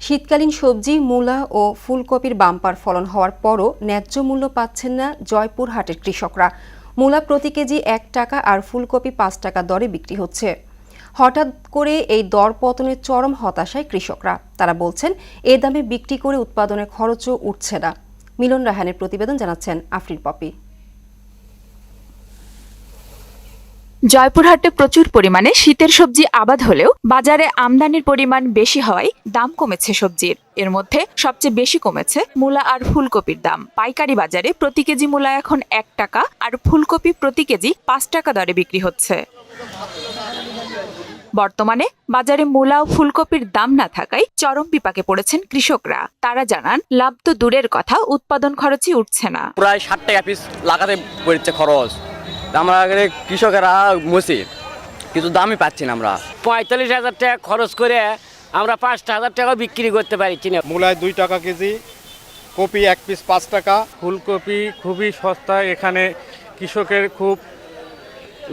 শীতকালীন সবজি মূলা ও ফুলকপির বাম্পার ফলন হওয়ার পরও ন্যায্য মূল্য পাচ্ছেন না জয়পুরহাটের কৃষকরা। মূলা প্রতি কেজি ১ টাকা আর ফুলকপি ৫ টাকা দরে বিক্রি হচ্ছে। হঠাৎ করে এই দর পতনের চরম হতাশায় কৃষকরা। তারা বলছেন এ দামে বিক্রি করে উৎপাদনের খরচও উঠছে না। মিলন রায়হানের প্রতিবেদন, জানাচ্ছেন আফরিন পপি। জয়পুরহাটে প্রচুর পরিমাণে শীতের সবজি আবাদ হলেও বাজারে আমদানির পরিমাণ বেশি হওয়ায় দাম কমেছে সবজির। এর মধ্যে সবচেয়ে বেশি কমেছে মূলা আর ফুলকপির দাম। পাইকারি বাজারে প্রতি কেজি মূলা এখন ১ টাকা আর ফুলকপি প্রতি কেজি ৫ টাকা দরে বিক্রি হচ্ছে। বর্তমানে বাজারে মূলা ও ফুলকপির দাম না থাকায় চরম বিপাকে পড়েছেন কৃষকরা। তারা জানান, লাভ তো দূরের কথা, উৎপাদন খরচই উঠছে না। প্রায় ৬০ টাকা পিস লাগাতে পড়ছে খরচ। আমরা কৃষকেরা মসি কিন্তু দামই পাচ্ছি না। আমরা ৪৫,০০০ টাকা খরচ করে আমরা ৫,০০০ টাকা বিক্রি করতে পারছি না। মূলায় ২ টাকা কেজি, কপি ১ পিস ৫ টাকা। ফুলকপি খুবই সস্তা, এখানে কৃষকের খুব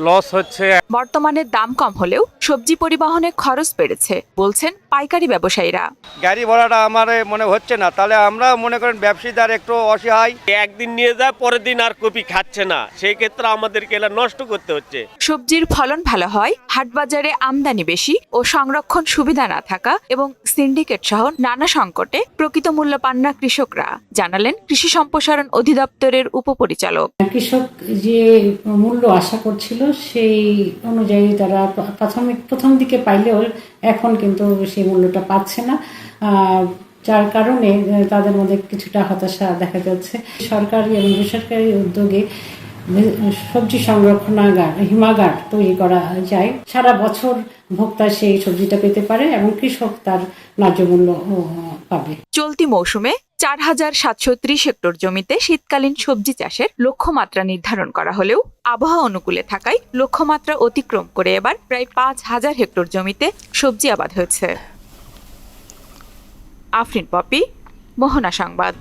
লস হচ্ছে। বর্তমানে দাম কম হলেও সবজি পরিবহনে খরচ বেড়েছে বলছেন পাইকারি ব্যবসায়ীরা। গাড়ি ভাড়াটা আমার মনে হচ্ছে না, তাহলে আমরা মনে করেন ব্যবসায়ীদের একটু অসহায়। একদিন নিয়ে যায়, পরের দিন আর কপি খাচ্ছে না, সেই ক্ষেত্রে আমাদেরকে এলা নষ্ট করতে হচ্ছে। সবজির ফলন ভালো হয়, হাটবাজারে আমদানি বেশি ও সংরক্ষণ সুবিধা না থাকা এবং সিন্ডিকেট সহ নানা সংকটে প্রকৃত মূল্য পান না কৃষকরা, জানালেন কৃষি সম্প্রসারণ অধিদপ্তরের উপপরিচালক। কৃষক যে মূল্য আশা করছিল সেই অনুযায়ী তারা প্রথম দিকে পাইলেও এখন কিন্তু সেই মূল্যটা পাচ্ছে না, যার কারণে তাদের মধ্যে কিছুটা হতাশা দেখা যাচ্ছে। সরকারি এবং বেসরকারি উদ্যোগে সবজি সংরক্ষণাগার, হিমাগার তৈরি করা যায়। সারা বছর ভোক্তা সেই সবজিটা পেতে পারে এবং কৃষক তার ন্যায্য মূল্য পাবে। চলতি মৌসুমে ৪,৭৩০ হেক্টর জমিতে শীতকালীন সবজি চাষের লক্ষ্যমাত্রা নির্ধারণ করা হলেও আবহাওয়া অনুকূলে থাকায় লক্ষ্যমাত্রা অতিক্রম করে এবার প্রায় ৫,০০০ হেক্টর জমিতে সবজি আবাদ হয়েছে। আফরিন পপি, মোহনা সংবাদ।